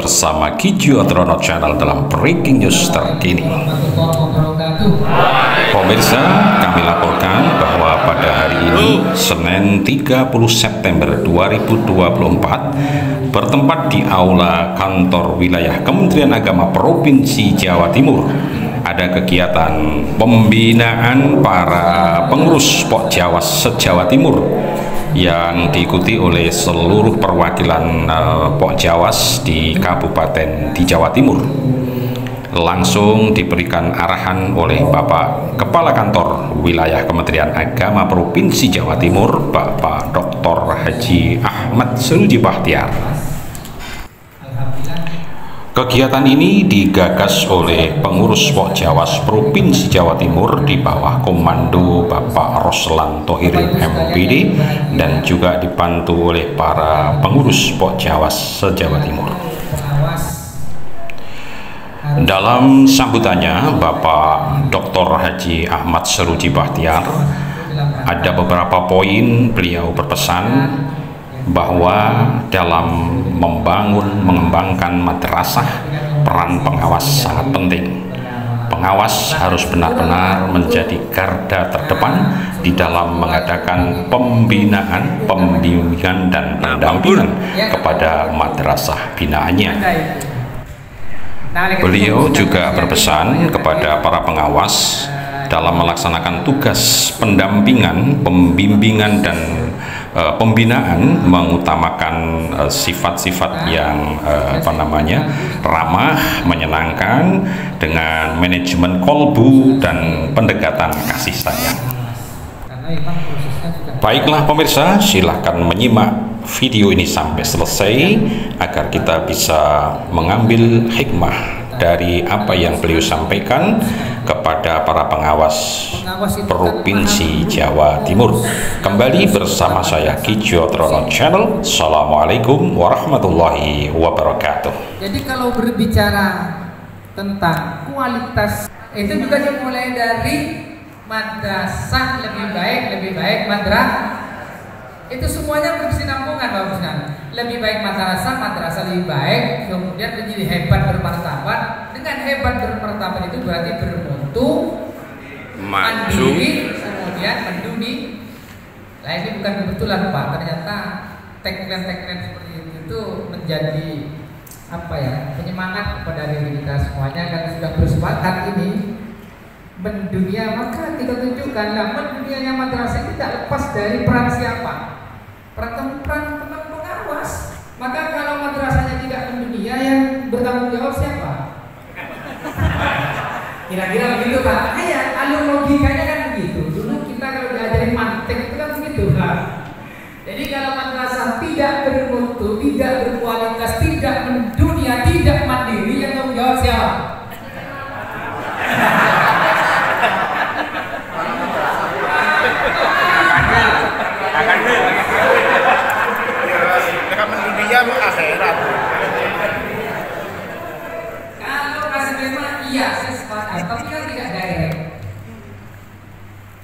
bersama Kijiotrono Channel dalam breaking news terkini. Pemirsa, kami laporkan bahwa pada hari ini, Senin 30 September 2024, bertempat di Aula Kantor Wilayah Kementerian Agama Provinsi Jawa Timur, ada kegiatan pembinaan para pengurus Pok Jawas se-Jawa Timur yang diikuti oleh seluruh perwakilan Pok Jawas di Kabupaten di Jawa Timur. Langsung diberikan arahan oleh Bapak Kepala Kantor Wilayah Kementerian Agama Provinsi Jawa Timur, Bapak Dr. Haji Ahmad Seruji Bahtiar. Kegiatan ini digagas oleh pengurus Pok Jawas Provinsi Jawa Timur di bawah komando Bapak Roslan Tohirin MPD dan juga dibantu oleh para pengurus Pok Jawas se-Jawa Timur. Dalam sambutannya, Bapak Dr. Haji Ahmad Seruji Bahtiar, ada beberapa poin beliau berpesan bahwa dalam mengembangkan madrasah, peran pengawas sangat penting. Pengawas harus benar-benar menjadi garda terdepan di dalam mengadakan pembinaan, pembimbingan dan pendampingan kepada madrasah binaannya. Beliau juga berpesan kepada para pengawas dalam melaksanakan tugas pendampingan, pembimbingan dan pembinaan, mengutamakan sifat-sifat yang ramah, menyenangkan dengan manajemen kolbu dan pendekatan kasih sayang. Baiklah pemirsa, silahkan menyimak video ini sampai selesai agar kita bisa mengambil hikmah dari apa yang beliau sampaikan kepada para pengawas Provinsi Jawa Timur. Kembali bersama saya Kijiotrono Channel. Assalamualaikum warahmatullahi wabarakatuh. Jadi kalau berbicara tentang kualitas, itu juga dimulai dari madrasah lebih baik madrasah. Itu semuanya berkesinambungan, Bapak Ustaz. Lebih baik madrasah lebih baik, kemudian menjadi hebat bermartabat. Dengan hebat bermartabat itu berarti bermutu, mandiri, kemudian menduni. Nah ini bukan kebetulan Pak, ternyata tagline seperti itu menjadi penyemangat kepada diri kita semuanya. Karena sudah bersepakat ini mendunia, maka kita tunjukkan mendunianya madrasah tidak lepas dari peran siapa? Peran pengawas. Maka kalau madrasahnya tidak mendunia, yang bertanggung jawab siapa? Kira-kira begitu Pak. Ya, alur logikanya kan begitu. Dulu kita kalau diajarin mantek itu kan begitu Pak. Jadi kalau madrasah tidak bermutu, tidak berkualitas, tidak mendunia, tidak mandiri, yang tanggung jawab siapa? Kalau kasih tema iya saya sepakat, tapi kan tidak direct,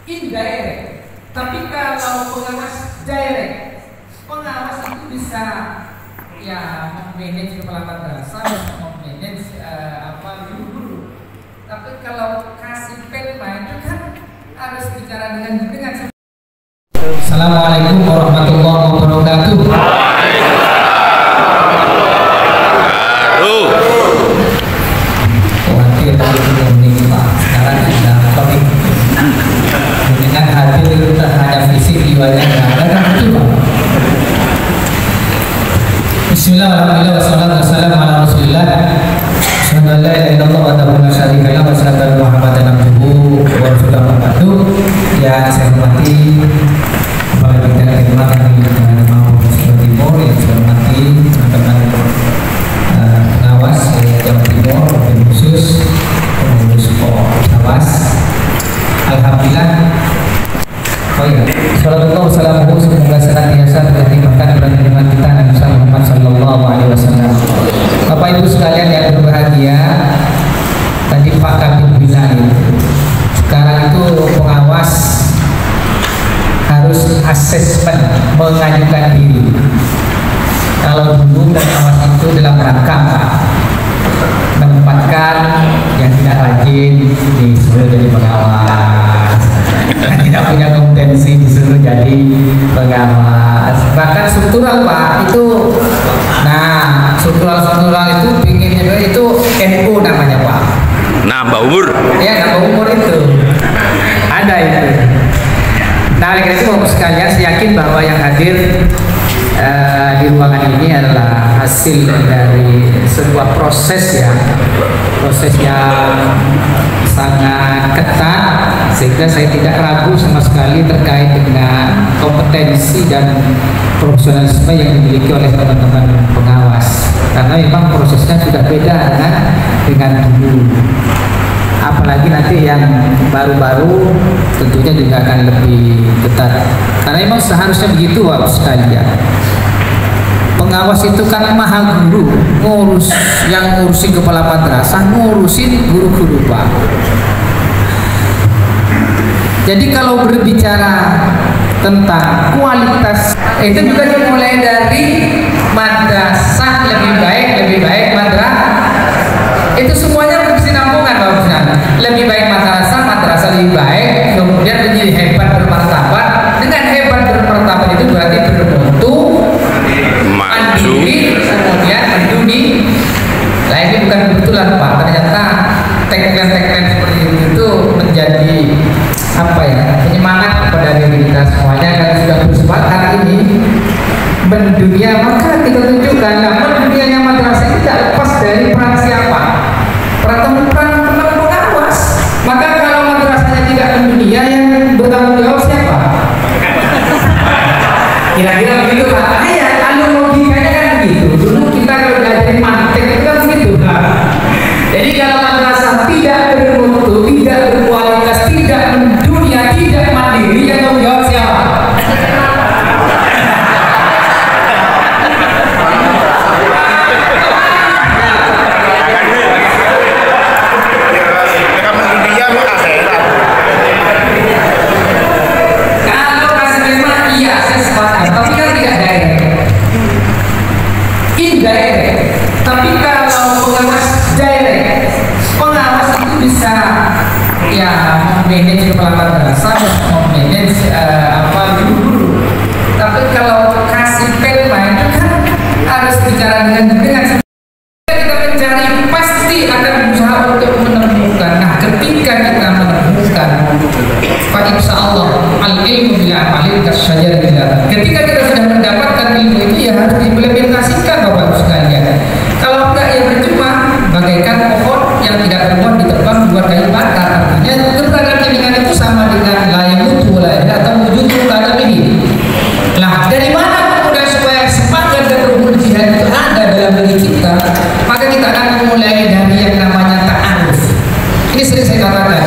indirect. Tapi kalau pengawas direct, pengawas itu bisa memanage kepala madrasah, memanage guru. Tapi kalau kasih tema itu kan harus bicara dengan Assalamualaikum warahmatullahi wabarakatuh. Khawatir ini Pak, sekarang sudah topik dengan hadir terhadap fisik jiwanya nggak ada kan itu Pak. Bismillahirrahmanirrahim. Wassalamualaikum warahmatullahi wabarakatuh. Yang saya hormati Kepala Bidang Agama Provinsi Jawa Timur, yang saya hormati teman-teman pengawas Jawa Timur, wabil khusus pengurus Pok Jawas. Alhamdulillah. Sallallahu wasallam, semoga senantiasa terlimpahkan dengan kita Nabi Muhammad sallallahu alaihi wasallam. Bapak Ibu sekalian yang berbahagia, tadi Pak Kabin bilang sekarang itu pengawas harus asesmen, mengajukan diri. Kalau dulu pengawas itu dalam rangka menempatkan yang tidak rajin disuruh jadi pengawas, yang tidak punya kompetensi disuruh jadi pengawas. Bahkan struktural Pak itu, nah struktural itu pinginnya itu NU namanya Pak. Nambah umur. Ya nambah umur itu ada itu. Nah oleh karena itu Bapak sekalian, saya yakin bahwa yang hadir di ruangan ini adalah hasil dari sebuah proses yang sangat ketat, sehingga saya tidak ragu sama sekali terkait dengan kompetensi dan profesionalisme yang dimiliki oleh teman-teman pengawas, karena memang prosesnya sudah beda dengan dulu. Apalagi nanti yang baru-baru tentunya juga akan lebih ketat, karena memang seharusnya begitu Bapak sekalian. Pengawas itu kan maha guru, yang ngurusin kepala madrasah, ngurusin guru-guru Pak. Jadi kalau berbicara tentang kualitas, itu juga dimulai dari madrasah lebih baik madrasah. Itu semuanya berkesinambungan Bapak. Lebih baik madrasah lebih baik, kemudian menjadi hebat bermartabat. Dengan hebat bermartabat itu berarti bermutu, mandiri, kemudian menduni. Nah ini bukan kebetulan Pak, ternyata tagline seperti itu menjadi apa ya, penyemangat kepada diri kita semuanya. Karena sudah bersepakat ini mendunia, maka kita tunjukkan mendunianya madrasah itu tidak lepas dari peran siapa? Peran pengawas. Maka kalau madrasahnya tidak mendunia, yang bertanggung jawab siapa? Kira-kira begitu Pak. Ya, logikanya kan begitu. Dulu kita kalau belajar mantek itu kan begitu Pak. Jadi kalau madrasah tidak bermutu, tidak berkualitas, tidak mendunia, tidak mandiri, yang tanggung jawab siapa? Tapi kalau pengawas direct, pengawas itu bisa ya memanage kepala madrasah, memanage guru-guru. Tapi kalau kasih perma itu kan harus bicara dengan kita mencari, pasti akan berusaha untuk menemukan. Nah ketika kita menemukan, Pak insya Allah al-ilmu bila amalin kasyajar bila. Ketika kita sudah mendapatkan ilmu itu, ya harus diimplementasikan Bapak sekalian. Kalau enggak ya percuma, bagaikan pohon yang tidak berbuah ditebang buat kayu bakar. Artinya keberadaan dengan itu sama dengan layak mutu atau wujud kata ini. Nah dari mana kemudian supaya semangat dan ruhul jihad itu ada dalam diri kita? Maka kita akan memulai dari yang namanya ta'aruf. Ini sering saya katakan,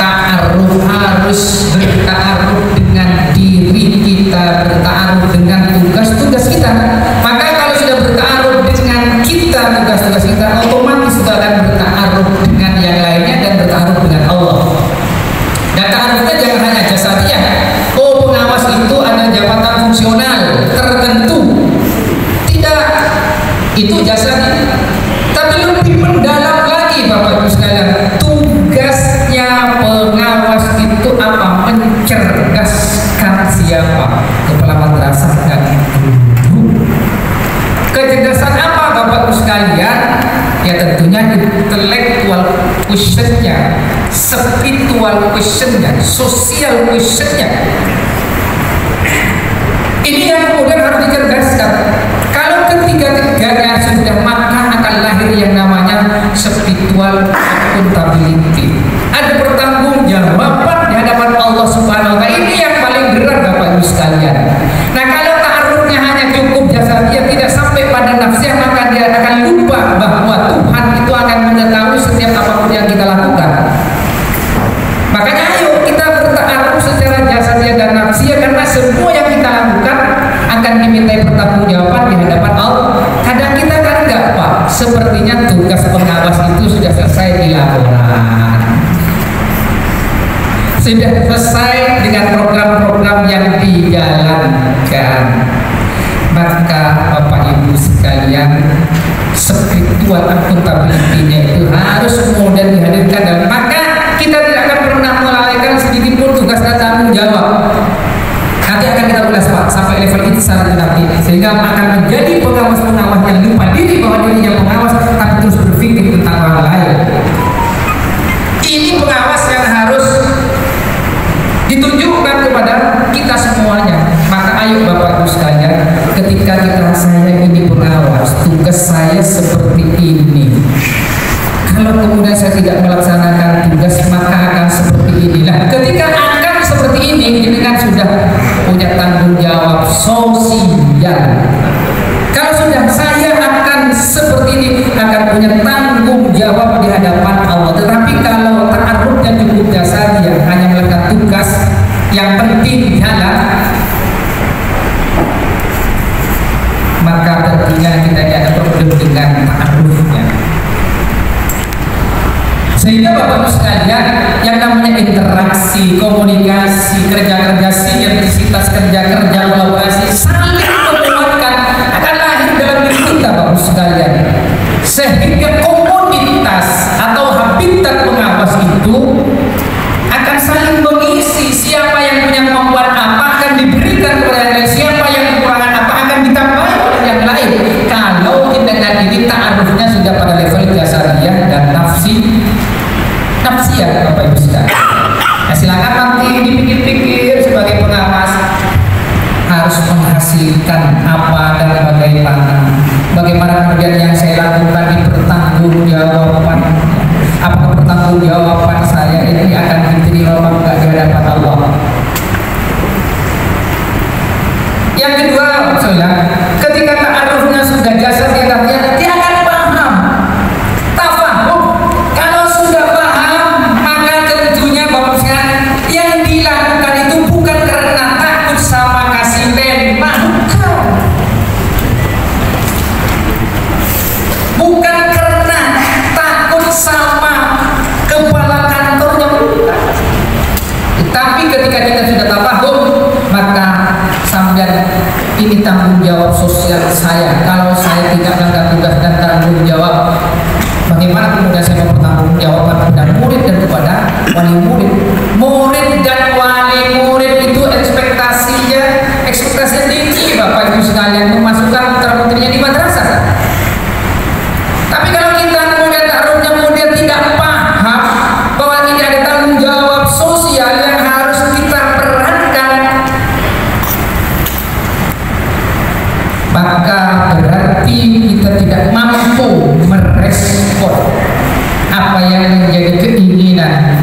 ta'aruf harus berta'aruf dengan diri kita, berta'aruf dengan tugas-tugas kita. Maka kalau sudah berta'aruf dengan kita, tugas-tugas kita, otomatis kita akan berta'aruf dengan yang lainnya dan berta'aruf dengan Allah. Dan ta'arufnya jangan hanya jasadiah. Oh pengawas itu ada jabatan fungsional tertentu. Tidak, itu jasadiah. Tapi lebih mendalam lagi Bapak Ibu sekalian, tugasnya pengawas itu apa? Mencerdaskan siapa? Kepala madrasah dan guru. Kecerdasan apa Bapak Ibu sekalian? Ya tentunya intellectual questionnya, spiritual questionnya, social questionnya. Ini yang kemudian harus dicerdaskan. Kalau ketiga-tiganya sudah, maka akan lahir yang namanya spiritual accountability. Ada pertanggungjawaban di hadapan Allah Subhanahu wa Ta'ala. Ini yang paling berat Bapak Ibu sekalian. Nah kalau ta'arufnya hanya cukup jasadiah, tidak sampai pada nafsiyah, maka dia akan lupa bahwa Tuhan itu akan mengetahui setiap apapun yang kita lakukan. Makanya ayo kita berta'aruf secara jasadiah dan nafsiyah, karena semua yang kita lakukan akan dimintai pertanggungjawaban di hadapan Allah. Kadang kita kan enggak Pak, sepertinya tugas pengawas itu sudah selesai dilakukan, sudah selesai dengan program-program yang dijalankan. Maka Bapak Ibu sekalian, spiritual akuntabilitinya itu harus kemudian dihadirkan, dan maka kita tidak akan pernah melalaikan sedikit pun tugas dan tanggung jawab. Nanti akan kita ulas Pak sampai level itu saat nanti, sehingga akan menjadi pengawas-pengawas yang lupa diri bahwa dirinya pengawas, tapi terus berpikir tentang orang lain. Ini pengawas yang harus ditunjukkan kepada kita semuanya. Maka ayo Bapak Ibu sekalian, ketika saya ini pengawas, tugas saya seperti ini. Kalau kemudian saya tidak melaksanakan tugas, maka akan seperti inilah. Ketika akan seperti ini kan sudah punya tanggung jawab sosial. Kalau sudah saya akan seperti ini, akan punya tanggung jawab di hadapan Allah. Tetapi kalau ta'arufnya cukup dasar, dia hanya melakukan tugas yang penting adalah, maka tentunya kita tidak ada problem dengan ta'arufnya. Sehingga Bapak Ibu sekalian, yang namanya interaksi, komunikasi, kerja-kerja, sinergisitas, kerja-kerja, kolaborasi, saling menguatkan akan lahir dalam diri kita Bapak Ibu sekalian. Sehingga komunitas atau habitat pengawas itu akan saling mengisi. Siapa yang punya kemampuan apa akan diberikan kepada yang lain, siapa yang kekurangan apa akan ditambahi oleh yang lain. Kalau dengan ini ta'arufnya sudah pada level jasariyah dan nafsiyah Bapak Ibu sekalian. Nah, silakan nanti dipikir-pikir sebagai pengawas harus menghasilkan apa dan bagaimana kemudian yang saya lakukan di pertanggungjawaban. Apakah pertanggungjawaban saya ini akan diterima apa enggak di hadapan Allah? Yang kedua, maksudnya ketika ta'arufnya sudah jasad, dia akan paham, tafahum. Kalau sudah paham, maka tentunya Bapak sekalian, yang dilakukan itu bukan karena takut sama kasih lemah, bukan karena takut sama kepala kantornya, tapi ketika kita sudah tafahum, maka sambil ini tanggung jawab sosial saya. Kalau saya tidak melakukan tugas dan tanggung jawab, bagaimana kemudian saya mempertanggungjawabkan kepada murid dan kepada wali murid? Murid dan wali murid itu ekspektasi tinggi Bapak Ibu sekalian, memasukkan putra-putrinya di madrasah. Tapi kalau kita kemudian taruhnya kemudian tidak paham bahwa ini ada tanggung jawab sosial yang harus kita perankan, maka berarti kita tidak mampu merespon apa yang menjadi keinginan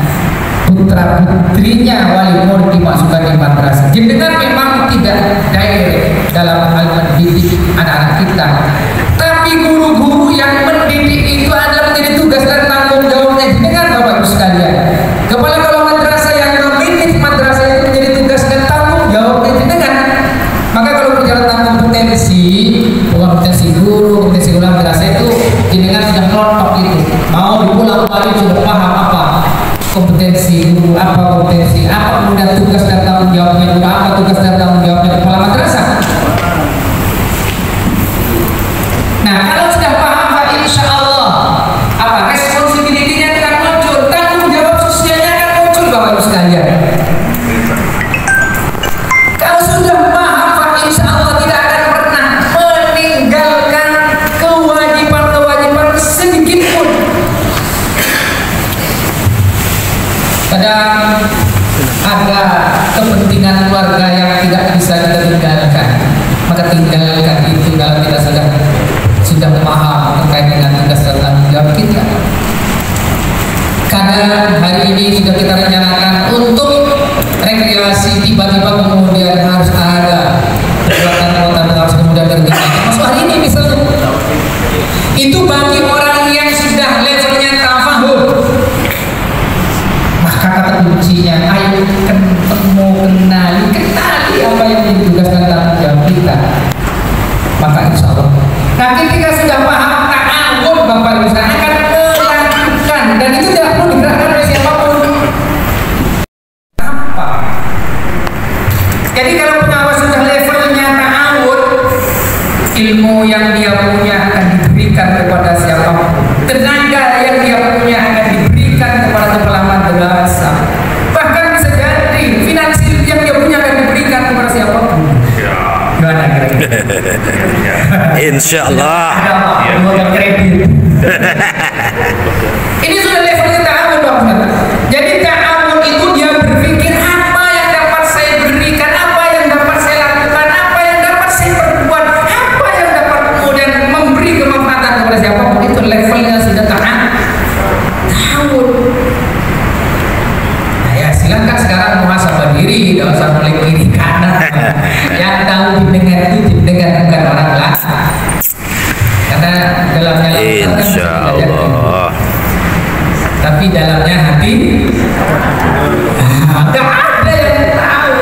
putra putrinya wali murid dimasukkan di madrasah. Dengan memang tidak direct dalam hal mendidik anak-anak kita, tapi guru-guru yang mendidik itu adalah menjadi tugas dan tanggung jawabnya dengan Bapak Ibu sekalian. Kepala kalau madrasah yang memimpin madrasah itu menjadi tugas dan tanggung jawabnya dengan. Maka kalau bicara tentang kompetensi guru, kompetensi ulang madrasah itu jenengan sudah kelompok itu. Mau dipulang balik sudah paham apa kompetensi guru, apa kompetensi, apa kemudian tugas dan tanggung jawabnya juga, apa tugas dan tanggung jawabnya kepala madrasah. Nah, kalau sudah paham, Pak, insya Allah apa responsibility-nya akan muncul, tanggung jawab sosialnya akan muncul Bapak Ibu sekalian. Kalau sudah paham, Pak, insya Allah tidak akan pernah meninggalkan kewajiban sedikit pun. Kadang ada kepentingan keluarga yang tidak bisa kita tinggalkan, maka tinggalkan itu kalau kita sudah paham terkait dengan tugas dan tanggung jawab kita. Karena hari ini sudah kita rencanakan untuk rekreasi, tiba-tiba kemudian harus ada kekuatan harus kemudian terjadi. Masuk hari ini misalnya, itu bagi orang yang sudah levelnya tafahum. Maka kata kuncinya, ayo ketemu, kenali apa yang menjadi tugas dan tanggung jawab kita. Maka insya Allah. Nah, ketika sudah paham ta'awun Bapak Ibu akan melakukan, dan itu tidak perlu digerakkan oleh siapapun. Apa? Jadi kalau pengawas sudah levelnya ta'awun, ilmu yang Insyaallah. Ini sudah levelnya ta'awun, Pak Ustaz. Jadi ta'awun itu dia berpikir apa yang dapat saya berikan, apa yang dapat saya lakukan, apa yang dapat saya perbuat, apa yang dapat kemudian memberi kemanfaatan kepada siapapun. Itu levelnya sudah ta'awun. Nah ya silakan sekarang muhasabah diri, tidak usah mulai kiri kanan. Yang tahu didengar itu didengar bukan orang lain. Karena dalamnya Insyaallah. Tapi dalamnya hati nggak ada yang tahu.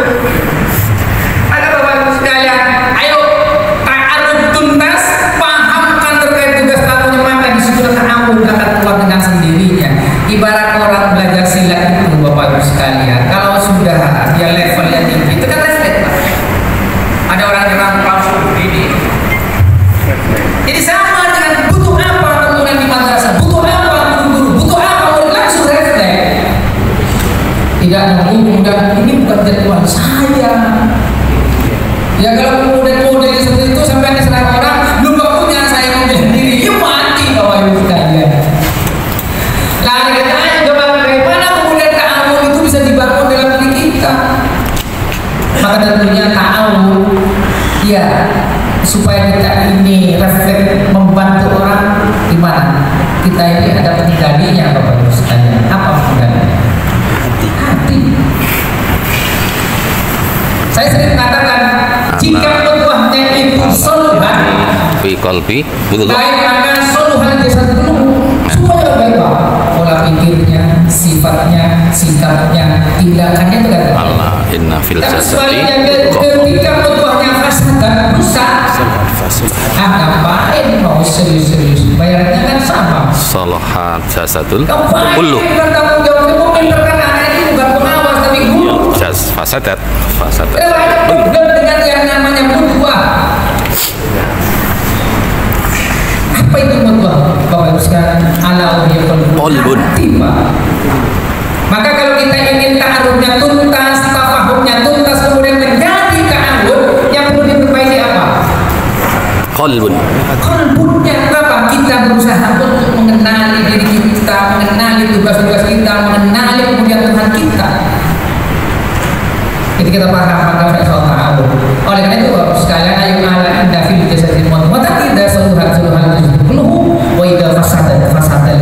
Ada bapak sekalian, ayo ta'aruf tuntas, pahamkan terkait tugas tamunya, maka disitu ta'awun akan keluar dengan sendirinya. Ibarat orang belajar silat itu bapak sekalian, kalau sudah dia levelnya tinggi itu kan refleks. Ada orang yang langsung begini. Jadi sama dengan butuh apa kemudian di madrasah, butuh apa guru, butuh apa langsung refleks. Tidak nunggu kemudian ini bukan jadwal saya. Ya kalau kemudian modelnya seperti itu sampai diserang orang, lu gak punya saya mobil sendiri, ya mati bapak ibu sekalian. Lari aja bagaimana kemudian ta'awun itu bisa dibangun dalam diri kita. Maka tentunya ta'awun ya supaya kita ini refleks membantu orang di mana kita ini ada pengendalinya bapak ibu sekalian. Apa pengendalinya? Hati. Saya sering mengatakan jika ketuahnya itu soluhan Fi qalbi betul. baik maka soluhan jasad dulu semuanya baik pak, pola pikirnya, sifatnya, sikapnya, tindakannya itu kan Allah inna fil tapi jasadi sebaliknya ketika ketuahnya fasad dan rusak, ngapain mau serius-serius, bayarnya kan sama. salahat jasadul Ngapain kullu. bukan tanggung jawab, itu pinter kan anak ini bukan pengawas tapi guru. Jas fasadat Ada problem dengan yang namanya mutuah. Apa itu mutuah? Bapak ibu sekalian, ala Qalbun. hati, Pak. Maka kalau kita ingin ta'arufnya tuntas, tafahumnya tuntas, kemudian menjadi ta'aruf, yang perlu diperbaiki apa? Qalbun. Kalbunnya apa? Kita berusaha untuk mengenali diri kita, mengenali tugas-tugas kita, mengenali kemudian Tuhan kita. Jadi kita paham maka soal ta'awun. Oleh karena itu Bapak sekalian, ayo ala anda fil jasadil mutmata tidak soluhan kulluhu wa idza fasada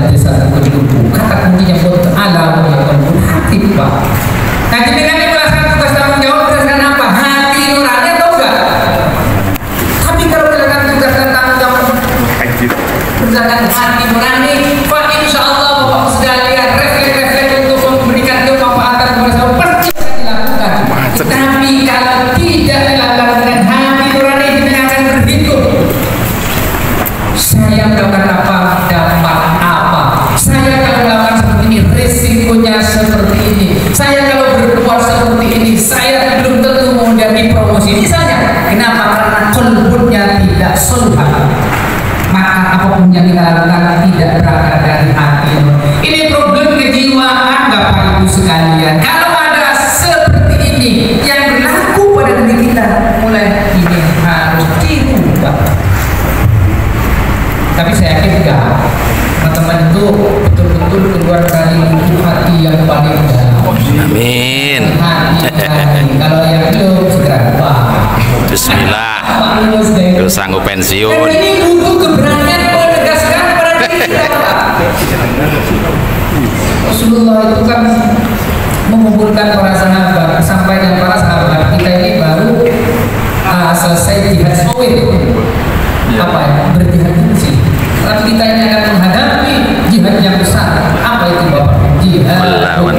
jasad kulluhu. Kata kuncinya buat ala wa qalbun, hati Pak. Nah ketika kita melaksanakan tugas tanggung jawab berdasarkan apa? Hati nurani atau enggak? Tapi kalau melaksanakan tugas dan tanggung jawab berdasarkan hati nurani, Pak insyaallah Bapak sekalian refleks untuk memberikan kemanfaatan kepada semua pasti akan dilakukan. Tapi kalau tidak dilakukan dengan hati nurani, kita akan berhitung. Saya melakukan apa, dapat apa? Saya kalau melakukan seperti ini, risikonya seperti ini. Saya kalau berbuat seperti ini, saya belum tentu kemudian dipromosi. Misalnya, kenapa? Karena kalbunnya tidak soluhan. Maka apapun yang kita lakukan tidak berangkat dari hati. Ini problem kejiwaan Bapak Ibu sekalian. Kalau ada seperti ini yang berlaku pada diri kita, mulai ini harus dirubah. Tapi saya yakin enggak, teman-teman itu betul-betul keluar dari lubuk hati yang paling dalam. Amin. Hati. Kalau yang belum segera Pak. Bismillah. Terus sanggup Dan pensiun. ini butuh keberanian menegaskan pada diri kita, Pak. Rasulullah itu kan mengumpulkan para sahabat, sampai dengan para sahabat kita ini baru selesai jihad sawit. Apa ya? Berjihad sih. Tapi kita ini akan menghadapi jihad yang besar. Apa itu Bapak? Jihad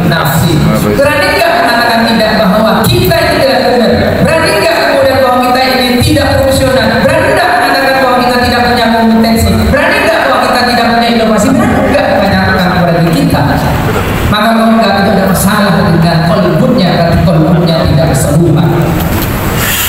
nafsi. Berani nggak mengatakan tidak bahwa kita ini tidak benar? Berani nggak kemudian bahwa kita ini tidak profesional? Berani nggak mengatakan bahwa kita tidak punya kompetensi? Berani nggak bahwa kita tidak punya inovasi? Berani nggak menyatakan kepada diri kita? Maka kalau nggak itu ada masalah dengan kolbunnya, berarti kolbunnya tidak serupa.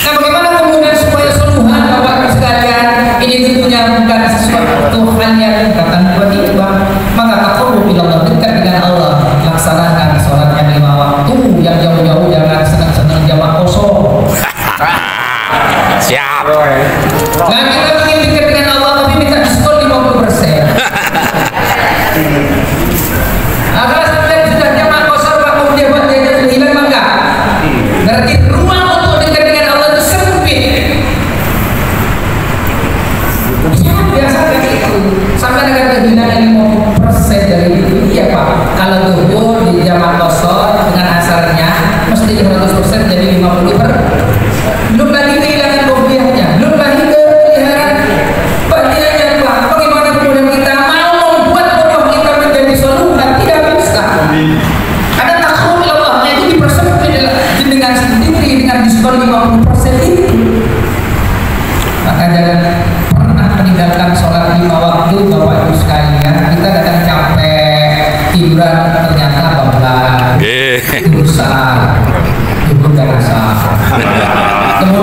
Nah bagaimana kemudian supaya seluhan Bapak sekalian, ini tentunya bukan sesuatu hal yang datang tiba-tiba. Maka taqarrub ila Allah, dekat dengan Allah, laksanakan sholat yang 5 waktu, yang jauh-jauh jangan senang-senang jamaah kosong. Siap. Nah kita ingin dekat dengan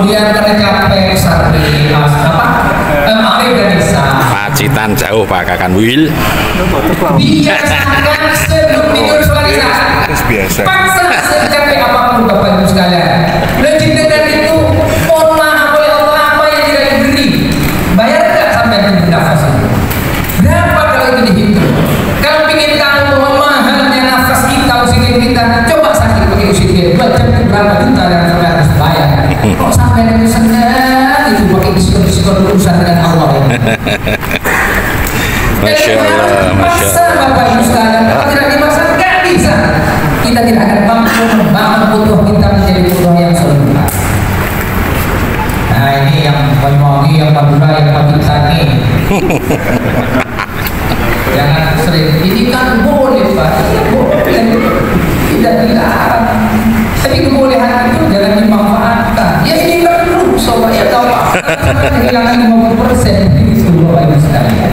kemudian karena capek sari Desa. Pacitan jauh Pak Kakan Wil. Biasakan sebelum tidur sholat isya. Biasa. Paksa secapek apapun Bapak Ibu sekalian. Lebih dengan itu, mohon maaf oleh Allah apa yang tidak diberi. Bayar nggak sampai dengan nafas itu? Berapa kalau itu dihitung? Kalau ingin tahu bahwa mahalnya nafas kita, oksigen kita, coba sakit pakai oksigen 2 jam itu berapa juta yang sampai harus bayar? Kok sampai dengan senang itu pakai diskon urusan dengan Allah ya? Masya Allah, Masya Allah. Bapak Ibu sekalian, kalau tidak dimasak nggak bisa. Kita tidak akan mampu membangun butuh kita menjadi butuh yang sempurna. Nah ini yang Banyuwangi, yang Madura, yang Pakistani. Jangan sering. Ini kan boleh Pak, boleh. Tidak dilarang. Tapi kebolehan itu jangan dimanfaatkan. Ya ini perlu, sobat ya tahu Pak. Kehilangan 50% itu Bapak Ibu sekalian.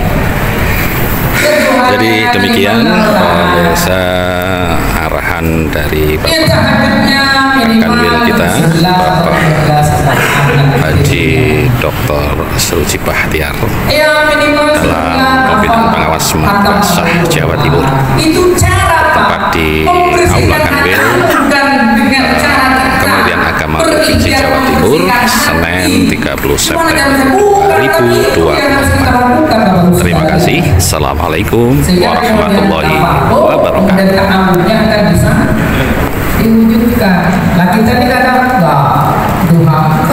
Jadi demikian pemirsa arahan dari Bapak Kanwil kita, Bapak Haji Dr. Suruji Bahtiar dalam Pembinaan Pengawas Madrasah Jawa Timur, tepat di Aula Kanwil Kementerian Agama Provinsi Jawa Timur, Senin 30 September 2024. Terima kasih. Assalamualaikum warahmatullahi wabarakatuh. Dan ta'awunnya akan bisa diwujudkan. Nah kita ini kadang enggak duha